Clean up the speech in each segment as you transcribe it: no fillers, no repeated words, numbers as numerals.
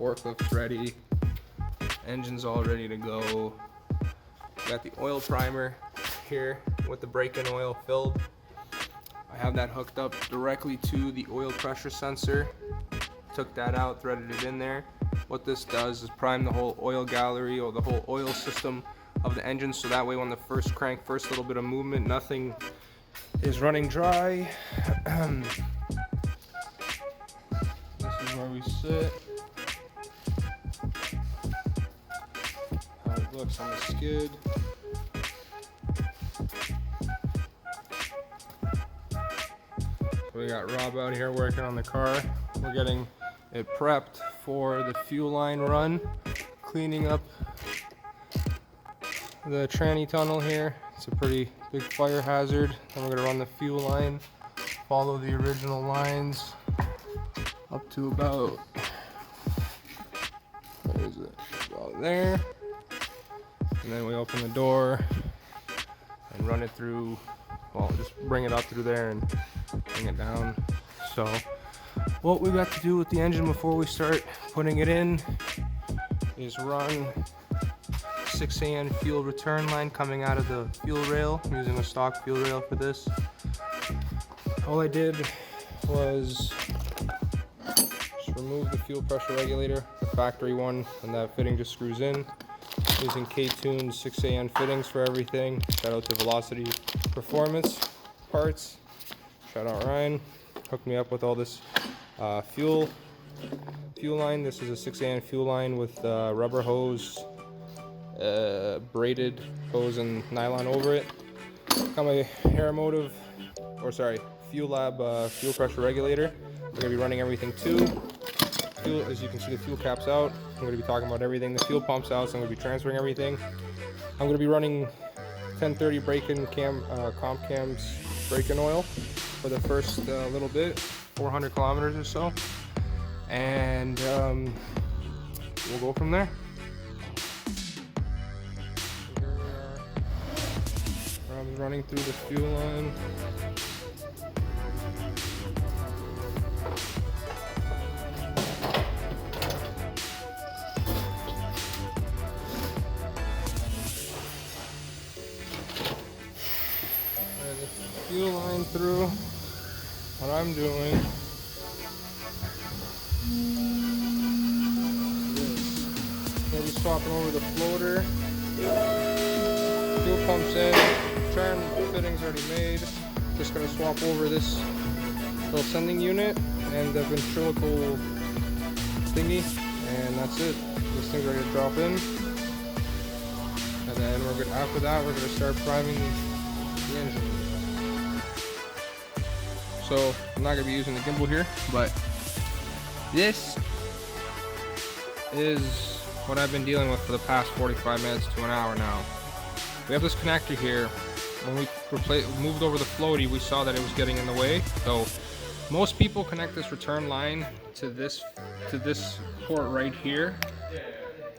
forklift's ready, engine's all ready to go. Got the oil primer here with the break-in oil filled. I have that hooked up directly to the oil pressure sensor. Took that out, threaded it in there. What this does is prime the whole oil gallery or the whole oil system of the engine, so that way when the first crank, first little bit of movement, nothing is running dry. This is where we sit. How it looks on the skid. So we got Rob out here working on the car. We're getting it prepped for the fuel line run, cleaning up the tranny tunnel here. It's a pretty big fire hazard. And we're gonna run the fuel line, follow the original lines up to about, where is it? About there. And then we open the door and run it through, well, just bring it up through there and bring it down. So what we got to do with the engine before we start putting it in is run 6AN fuel return line coming out of the fuel rail. I'm using a stock fuel rail for this. All I did was just remove the fuel pressure regulator, the factory one, and that fitting just screws in. Using K-Tune 6AN fittings for everything. Shout out to Velocity Performance Parts. Shout out Ryan. Hooked me up with all this fuel line. This is a 6AN fuel line with rubber hose, braided hose and nylon over it. Got my Aeromotive, or sorry, Fuel Lab fuel pressure regulator. We're gonna be running everything too. Fuel, as you can see, the fuel cap's out. I'm going to be talking about everything. The fuel pump's out, so I'm going to be transferring everything. I'm going to be running 1030 break-in comp cams break-in oil for the first little bit, 400 kilometers or so, and we'll go from there. Rob's running through the fuel line. Fuel line through. What I'm doing is gonna be swapping over the floater. Fuel pumps in. Turn fittings already made. Just gonna swap over this little sending unit and the ventriloquial thingy, and that's it. This thing's ready to drop in. And then we're gonna, after that, we're gonna start priming the engine. So I'm not going to be using the gimbal here, but this is what I've been dealing with for the past 45 minutes to an hour now. We have this connector here. When we moved over the floaty, we saw that it was getting in the way. So most people connect this return line to this port right here,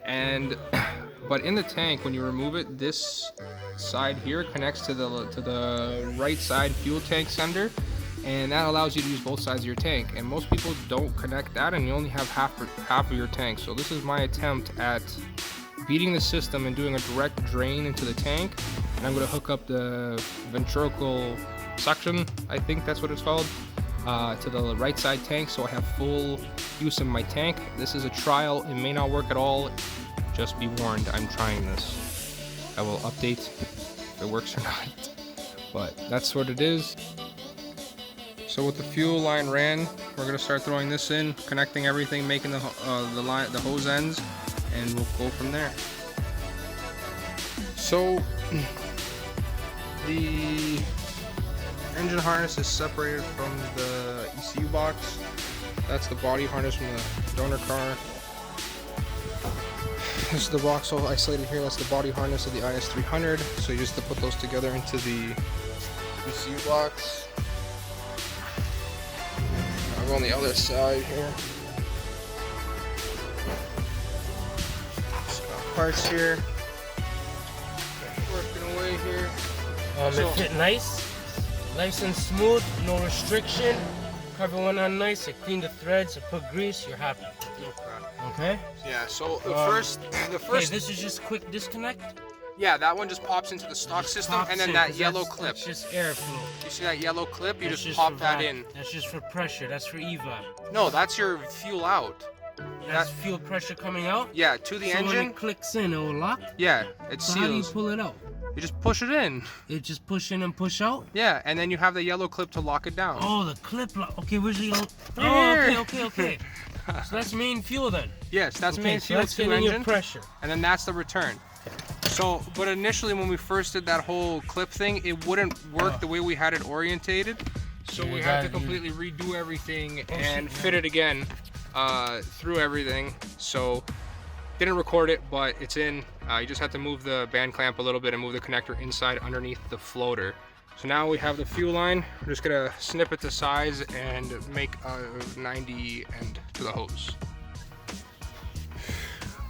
and but in the tank, when you remove it, this side here connects to the right side fuel tank sender. And that allows you to use both sides of your tank, and most people don't connect that, and you only have half of your tank. So this is my attempt at beating the system and doing a direct drain into the tank. And I'm going to hook up the ventricle suction, I think that's what it's called, to the right side tank, so I have full use of my tank. This is a trial. It may not work at all. Just be warned, I'm trying this. I will update if it works or not, but that's what it is. So with the fuel line ran, we're gonna start throwing this in, connecting everything, making the hose ends, and we'll go from there. So the engine harness is separated from the ECU box. That's the body harness from the donor car. This is the box all isolated here. That's the body harness of the IS300. So you just have to put those together into the ECU box. I'll go on the other side here. Just got parts here. Working away here. It fit nice and smooth, no restriction. Cover went on nice, I cleaned the threads, I put grease, you're happy. Okay. Yeah. So the Okay, first. this is just quick disconnect. Yeah, that one just pops into the stock system, Pops and then in, that 'cause yellow that's, clip. That's just airflow. You see that yellow clip? You That's just for pop that vac- in. That's just for pressure. That's for evap. No, that's your fuel out. That's fuel pressure coming out. Yeah, to the So when engine. it clicks in, it will lock. Yeah, it So how do you seals. pull it out? You just push it in. It just push in and push out. Yeah, and then you have the yellow clip to lock it down. Oh, the clip lock. Okay, where's the yellow? Oh, Here. okay. So that's main fuel then. Yes, that's Okay, main so fuel that's to getting your engine, pressure. and then that's the return. So, but initially when we first did that whole clip thing, it wouldn't work the way we had it orientated. So we had to completely redo everything and fit it again through everything. So didn't record it, but it's in. You just have to move the band clamp a little bit and move the connector inside underneath the floater. So now we have the fuel line. We're just gonna snip it to size and make a 90 end to the hose.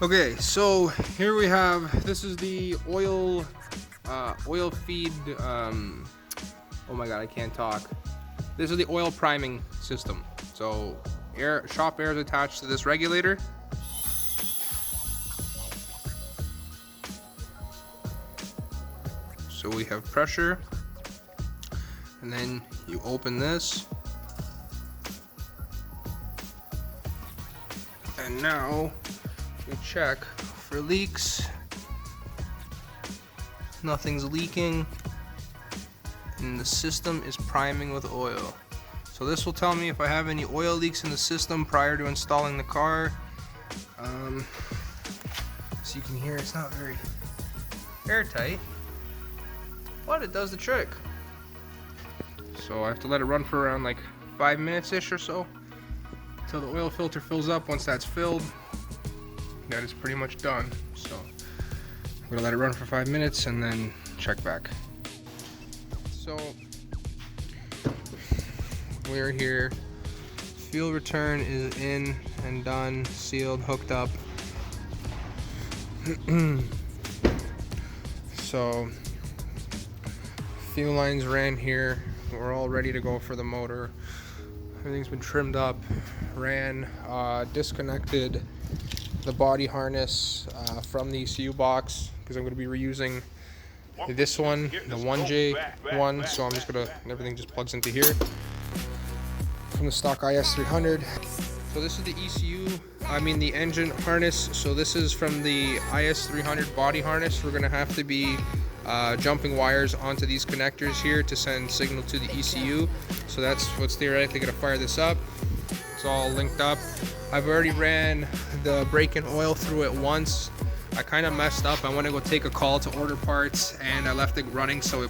Okay, so here we have, this is the oil feed, oh my god, I can't talk. This is the oil priming system. So shop air is attached to this regulator. So we have pressure, and then you open this, and now we check for leaks. Nothing's leaking, and the system is priming with oil. So this will tell me if I have any oil leaks in the system prior to installing the car. So you can hear it's not very airtight, but it does the trick. So I have to let it run for around like 5 minutes-ish or so until the oil filter fills up. Once that's filled, that is pretty much done. So I'm gonna let it run for 5 minutes and then check back. So we're here. Fuel return is in and done, sealed, hooked up. So fuel lines ran here. We're all ready to go for the motor. Everything's been trimmed up, ran, disconnected the body harness from the ECU box because I'm going to be reusing this one, the 1J one. So I'm just gonna, everything just plugs into here from the stock IS300. So this is the ECU, the engine harness. So this is from the IS300 body harness. We're gonna have to be jumping wires onto these connectors here to send signal to the ECU. So that's what's theoretically gonna fire this up. It's all linked up. I've already ran the brake-in oil through it once. I kind of messed up. I went to go take a call to order parts and I left it running, so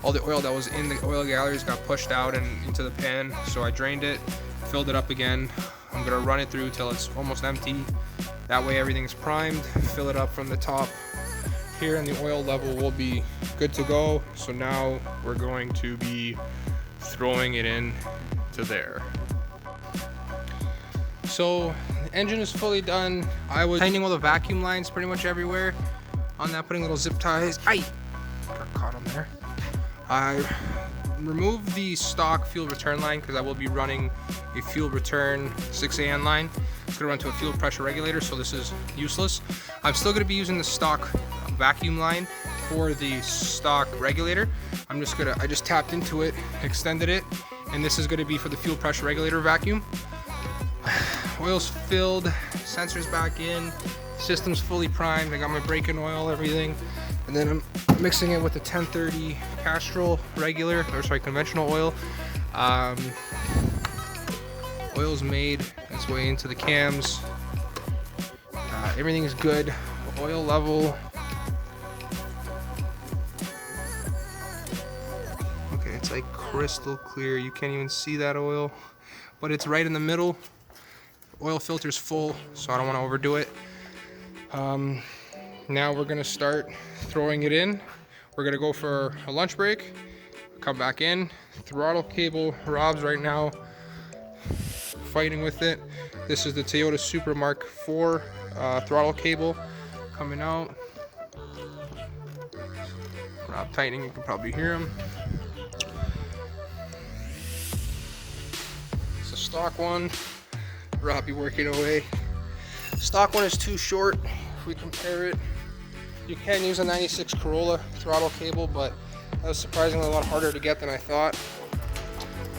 all the oil that was in the oil galleries got pushed out and into the pan. So I drained it, filled it up again. I'm gonna run it through till it's almost empty. That way everything's primed. Fill it up from the top here and the oil level will be good to go. So now we're going to be throwing it in to there. So the engine is fully done. I was tightening all the vacuum lines pretty much everywhere on that, putting little zip ties. Got caught on there. I removed the stock fuel return line because I will be running a fuel return 6AN line. It's gonna run to a fuel pressure regulator, so this is useless. I'm still gonna be using the stock vacuum line for the stock regulator. I just tapped into it, extended it, and this is gonna be for the fuel pressure regulator vacuum. Oil's filled, sensors back in, system's fully primed. I got my brake-in oil, everything. And then I'm mixing it with the 1030 Castrol conventional oil. Oil's made its way into the cams. Everything is good. Oil level. Okay, it's like crystal clear. You can't even see that oil, but it's right in the middle. Oil filter's full, so I don't want to overdo it. Now we're gonna start throwing it in. We're gonna go for a lunch break, come back in. Throttle cable, Rob's right now fighting with it. This is the Toyota Supra Mark IV throttle cable coming out. Rob tightening, you can probably hear him. It's a stock one. Robbie working away. Stock one is too short. If we compare it, you can use a 96 Corolla throttle cable, but that was surprisingly a lot harder to get than I thought.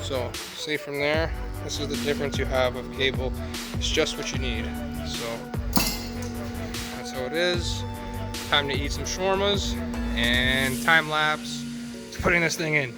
So, say from there, this is the difference you have of cable. It's just what you need. So, that's how it is. Time to eat some shawarmas and time lapse putting this thing in.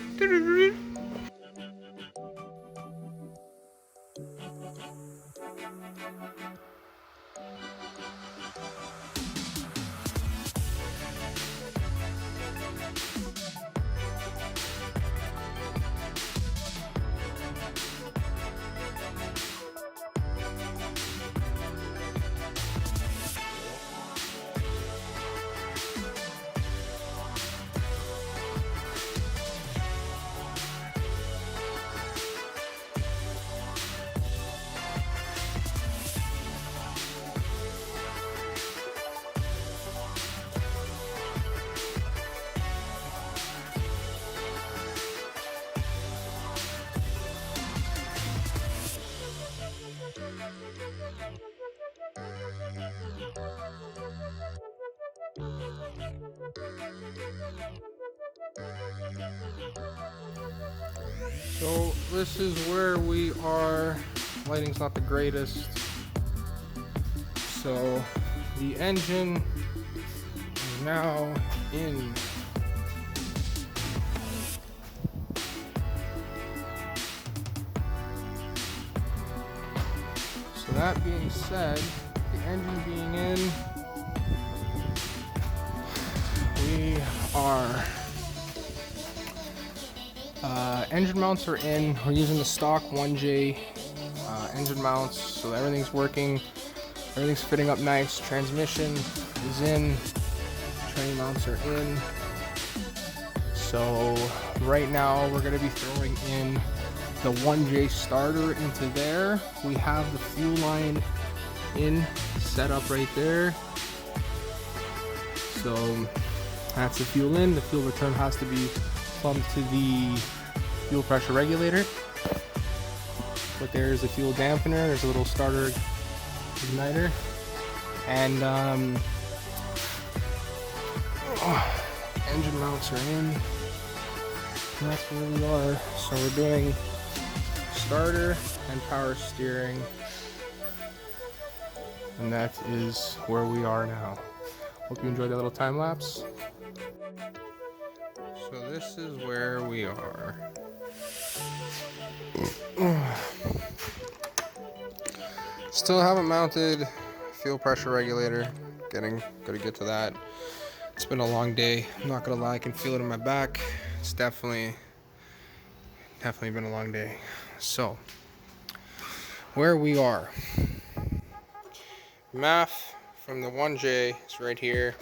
So this is where we are. Lighting's not the greatest. So the engine is now in. So that being said, the engine being in, we are engine mounts are in. We're using the stock 1J engine mounts, so everything's working, everything's fitting up nice. Transmission is in, train mounts are in. So right now we're going to be throwing in the 1J starter into there. We have the fuel line in, set up right there. So that's the fuel in. The fuel return has to be plumbed to the fuel pressure regulator. But there's a fuel dampener, there's a little starter igniter, and engine mounts are in. And that's where we are. So we're doing starter and power steering, and that is where we are now. Hope you enjoyed that little time lapse. So this is where we are. Still haven't mounted fuel pressure regulator. Gonna get to that. It's been a long day. I'm not gonna lie, I can feel it in my back. It's definitely been a long day. So where we are, MAF from the 1J is right here.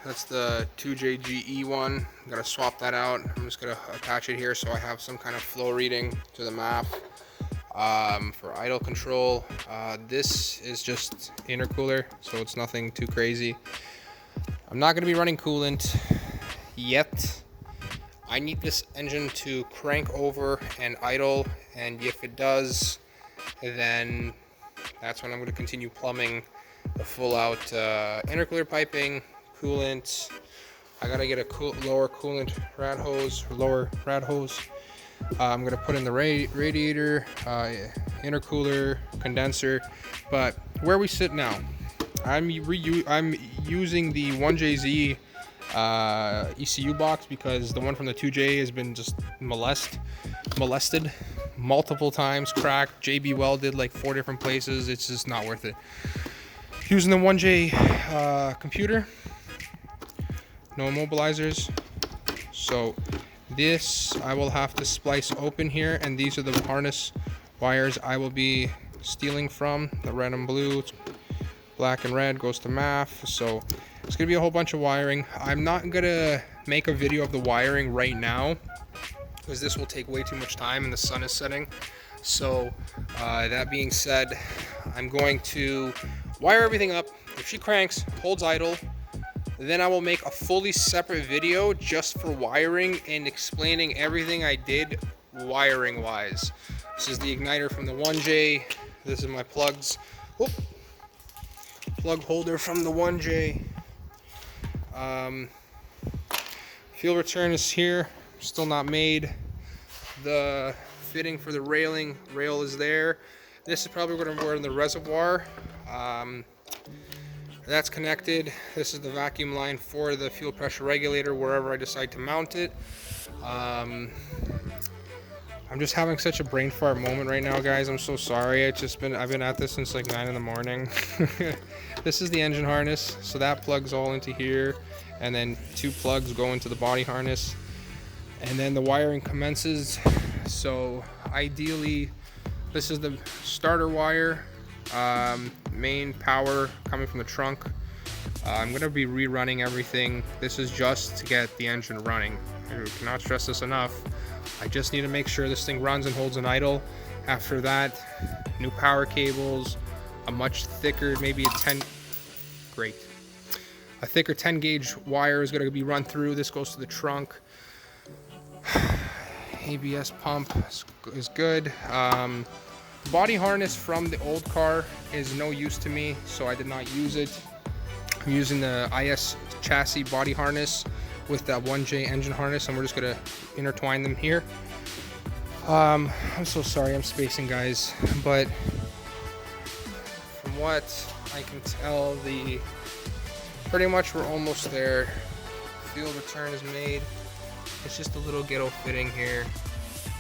That's the 2JGE one. I'm gonna swap that out. I'm just gonna attach it here so I have some kind of flow reading to the MAF. For idle control, this is just intercooler, so it's nothing too crazy. I'm not gonna be running coolant yet. I need this engine to crank over and idle, and if it does, then that's when I'm gonna continue plumbing the full out intercooler piping, coolant. I gotta get a lower coolant rad hose, I'm gonna put in the radiator, intercooler, condenser. But where we sit now, I'm using the 1JZ ECU box because the one from the 2J has been just molested multiple times, cracked, JB welded like 4 different places. It's just not worth it. Using the 1J computer, no immobilizers. So this I will have to splice open here, and these are the harness wires I will be stealing from. The red and blue, black and red goes to MAF. So it's gonna be a whole bunch of wiring. I'm not gonna make a video of the wiring right now because this will take way too much time and the sun is setting. So that being said, I'm going to wire everything up. If she cranks, holds idle, then I will make a fully separate video just for wiring and explaining everything I did wiring wise. This is the igniter from the 1J. This is my plugs. Whoop. Plug holder from the 1J. Fuel return is here, still not made. The fitting for the rail is there. This is probably going to go in the reservoir. That's connected. This is the vacuum line for the fuel pressure regulator wherever I decide to mount it. I'm just having such a brain fart moment right now, guys. I'm so sorry. I've been at this since like 9 in the morning. This is the engine harness, so that plugs all into here, and then 2 plugs go into the body harness, and then the wiring commences. So ideally, this is the starter wire, main power coming from the trunk. I'm going to be rerunning everything. This is just to get the engine running. I cannot stress this enough. I just need to make sure this thing runs and holds an idle. After that, new power cables, a much thicker, maybe a 10 gauge wire is going to be run through. This goes to the trunk. ABS pump is good. The body harness from the old car is no use to me, so I did not use it. I'm using the IS chassis body harness with that 1J engine harness, and we're just gonna intertwine them here. I'm so sorry I'm spacing, guys, but from what I can tell, pretty much we're almost there. Fuel return is made. It's just a little ghetto fitting here.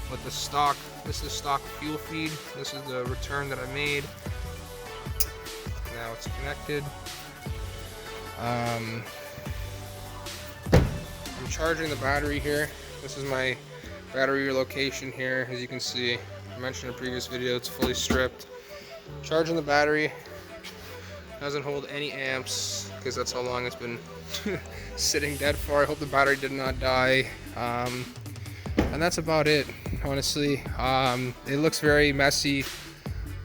But the stock, this is stock fuel feed. This is the return that I made. Now it's connected. I'm charging the battery here. This is my battery location here. As you can see, I mentioned in a previous video, it's fully stripped. Charging the battery. Doesn't hold any amps because that's how long it's been sitting dead for. I hope the battery did not die. And that's about it, honestly. It looks very messy.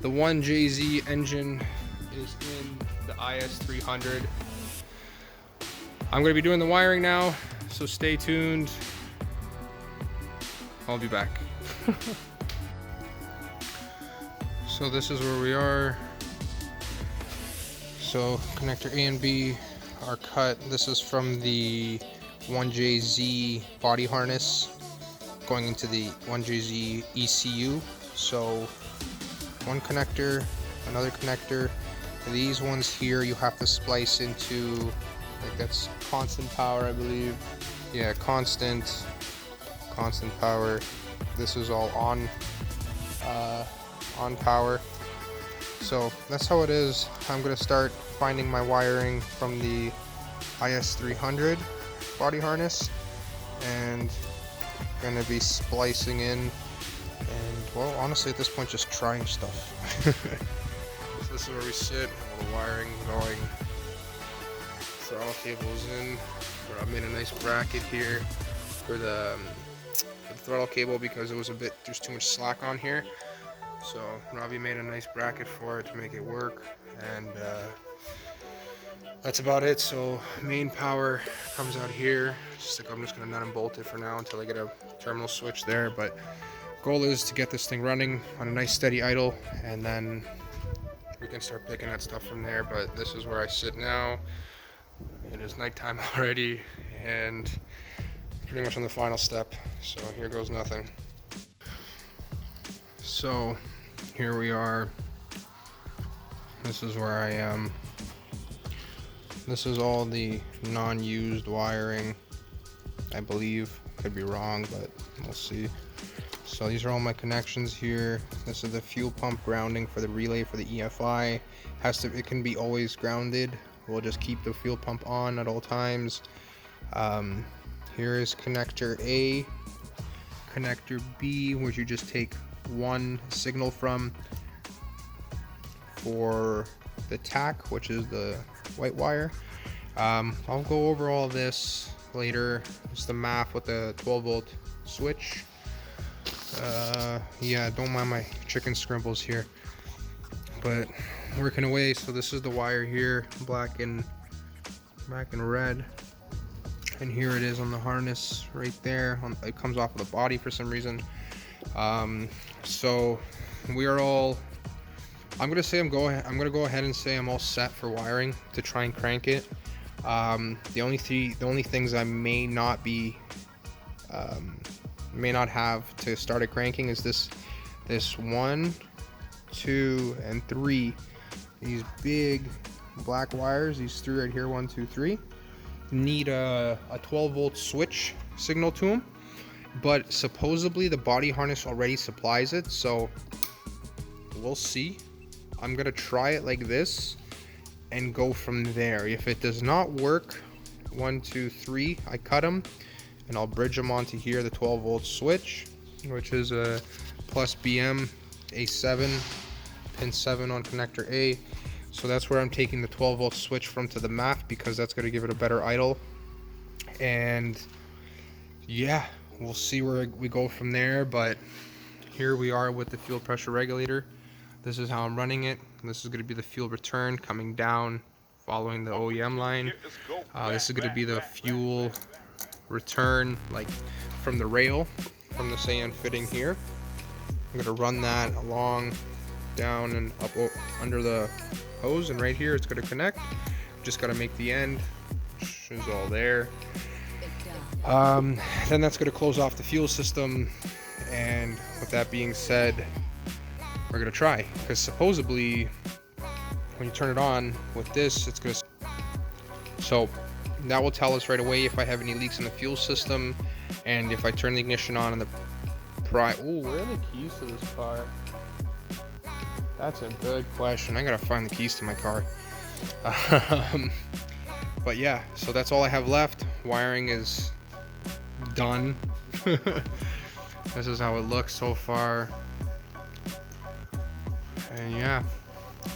The 1JZ engine is in the IS300. I'm going to be doing the wiring now, so stay tuned. I'll be back. So this is where we are. So connector A and B are cut. This is from the 1JZ body harness going into the 1JZ ECU. So one connector, another connector. These ones here you have to splice into, like, that's constant power, I believe. Yeah, constant power. This is all on power. So that's how it is. I'm gonna start finding my wiring from the IS300 body harness and gonna be splicing in, and well, honestly at this point just trying stuff. So this is where we sit, all the wiring going, throttle cables in. I made a nice bracket here for the throttle cable because it was there's too much slack on here. So Robbie made a nice bracket for it to make it work, and that's about it. So main power comes out here. I'm just gonna nut and bolt it for now until I get a terminal switch there. But goal is to get this thing running on a nice steady idle, and then we can start picking at stuff from there. But this is where I sit now. It is nighttime already, and pretty much on the final step. So here goes nothing. So here we are. This is where I am. This is all the non-used wiring, I believe. Could be wrong, but we'll see. So these are all my connections here. This is the fuel pump grounding for the relay for the EFI. It can be always grounded. We'll just keep the fuel pump on at all times. Here is connector A, connector B, which you just take one signal from for the TAC, which is the white wire. I'll go over all this later. It's the MAF with the 12-volt switch. Yeah, don't mind my chicken scribbles here, but working away. So this is the wire here, black and red, and here it is on the harness right there. It comes off of the body for some reason. so we are all. I'm gonna go ahead and say I'm all set for wiring to try and crank it. The only things I may not have to start it cranking is this 1, 2, and 3. These big black wires. These 3 right here. 1, 2, 3. Need a 12-volt switch signal to them, but supposedly the body harness already supplies it, so we'll see. I'm gonna try it like this and go from there. If it does not work, 1, 2, 3, I cut them and I'll bridge them onto here, the 12-volt switch, which is a plus BM A7, pin 7 on connector A. So that's where I'm taking the 12-volt switch from to the MAF, because that's going to give it a better idle. And yeah, we'll see where we go from there. But here we are with the fuel pressure regulator. This is how I'm running it. This is going to be the fuel return coming down following the OEM line. This is going to be the fuel return, like from the rail, from the Seiyan fitting here. I'm going to run that along, down, and up under the hose, and right here it's going to connect. Just got to make the end, which is all there. Then that's going to close off the fuel system, and with that being said, we're going to try, because supposedly when you turn it on with this, it's going to, so that will tell us right away if I have any leaks in the fuel system, and if I turn the ignition on and the oh, where are the keys to this car? That's a good question. I gotta find the keys to my car. But yeah, so that's all I have left. Wiring is done. This is how it looks so far. And yeah,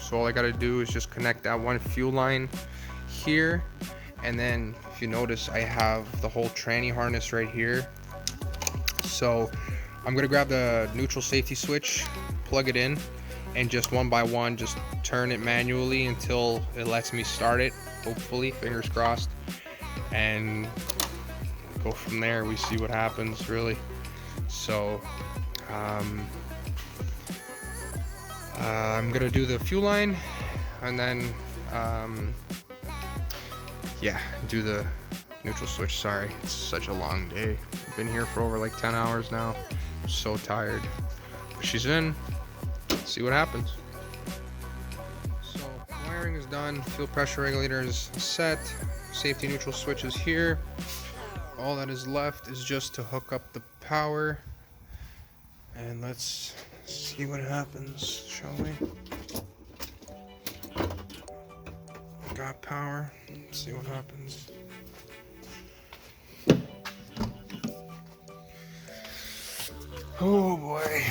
so all I gotta do is just connect that one fuel line here. And then if you notice, I have the whole tranny harness right here. So I'm gonna grab the neutral safety switch, plug it in, and just one by one just turn it manually until it lets me start it, hopefully, fingers crossed, and go from there. We see what happens, really. So I'm gonna do the fuel line, and then yeah, do the neutral switch. Sorry, it's such a long day. I've been here for over like 10 hours now. I'm so tired. But she's in. Let's see what happens. So wiring is done. Fuel pressure regulator is set. Safety neutral switch is here. All that is left is just to hook up the power. And let's see what happens, shall we? Got power. Let's see what happens. Oh boy.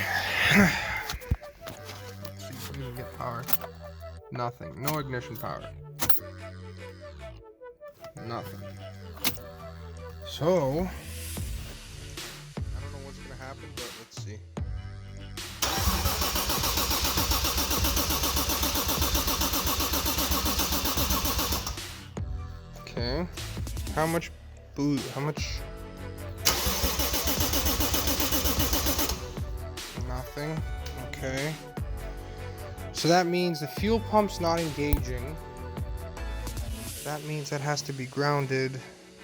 See if we can get power. Nothing. No ignition power. Nothing. So I don't know what's gonna happen, but let's see. Okay. How much boot? How much? Nothing. Okay. So that means the fuel pump's not engaging. That means that has to be grounded.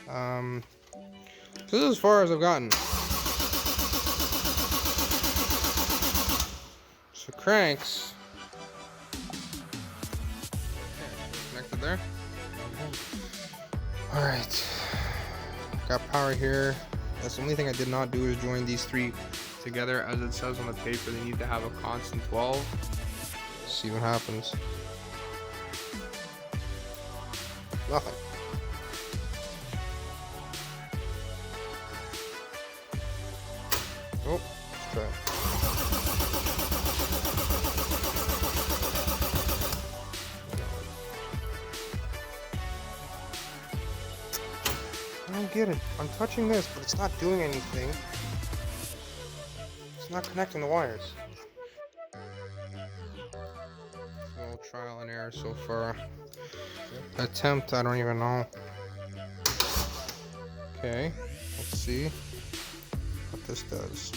This is as far as I've gotten. So cranks. Okay, connected there. Alright. Got power here. That's the only thing I did not do is join these 3 together. As it says on the paper, they need to have a constant 12. Let's see what happens. Nothing. Oh, let's try it. I don't get it. I'm touching this, but it's not doing anything. It's not connecting the wires. Little trial and error so far. Attempt, I don't even know. Okay, let's see what this does.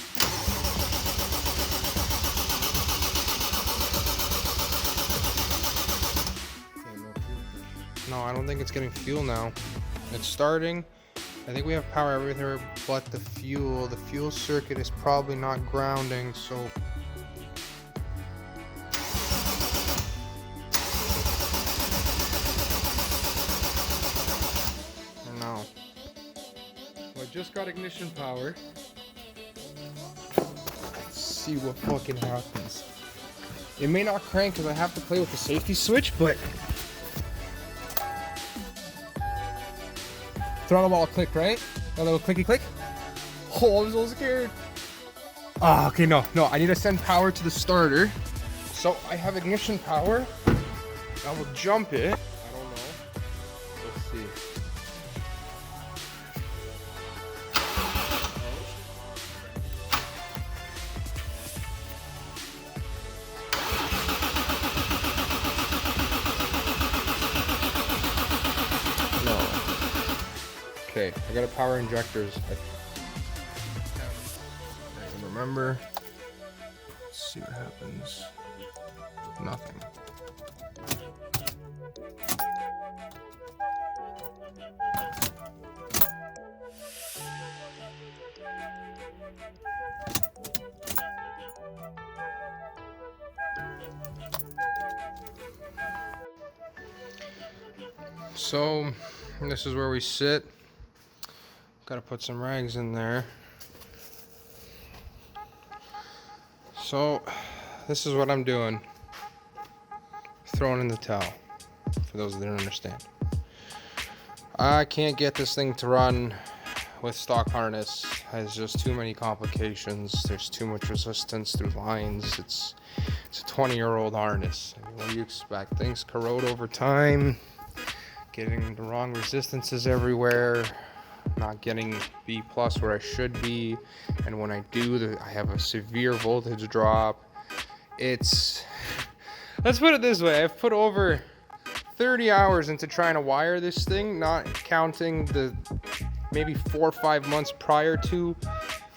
No, I don't think it's getting fuel now. It's starting. I think we have power everywhere but the fuel. The fuel circuit is probably not grounding, so... No. Well, I just got ignition power. Let's see what fucking happens. It may not crank because I have to play with the safety switch, but... Throttle ball click, right? A little clicky click. Oh, I'm so scared. Ah, okay, no. I need to send power to the starter. So I have ignition power. I will jump it. I don't know. Let's see. Okay, I got a power injectors. I remember. Let's see what happens. Nothing. So, this is where we sit. Gotta put some rags in there. So, this is what I'm doing. Throwing in the towel, for those that don't understand. I can't get this thing to run with stock harness. There's just too many complications. There's too much resistance through lines. It's a 20-year-old harness. I mean, what do you expect? Things corrode over time. Getting the wrong resistances everywhere. Not getting B+ where I should be, and when I do, I have a severe voltage drop. Let's put it this way, I've put over 30 hours into trying to wire this thing, not counting the maybe 4 or 5 months prior to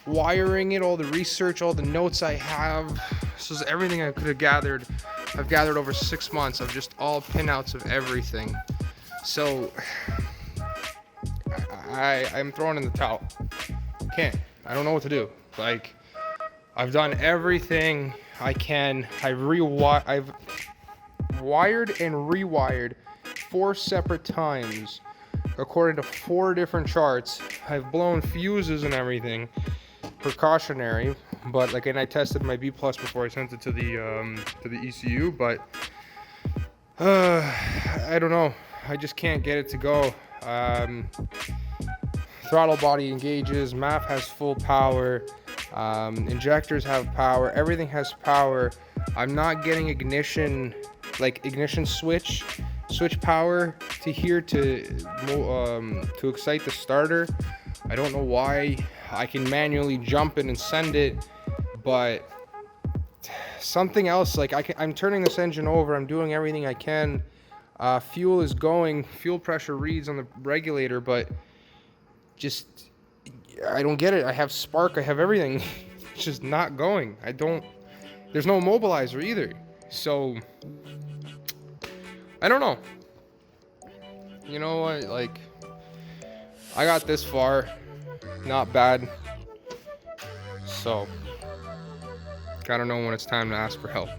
wiring it, all the research, all the notes I have. This is everything I could have gathered. I've gathered over 6 months of just all pinouts of everything. So I'm throwing in the towel. Can't. I don't know what to do. Like, I've done everything I can. I've wired and rewired 4 separate times according to 4 different charts. I've blown fuses and everything, precautionary. But like, and I tested my B+ before I sent it to the ECU. But I don't know. I just can't get it to go. Throttle body engages, MAF has full power, injectors have power, everything has power. I'm not getting ignition switch power to here to excite the starter. I don't know why. I can manually jump it and send it, but something else, like I'm turning this engine over, I'm doing everything I can. Fuel is going, fuel pressure reads on the regulator, but just, I don't get it. I have spark, I have everything. It's just not going. There's no immobilizer either. So, I don't know. You know what, like, I got this far. Not bad. So, gotta know when it's time to ask for help.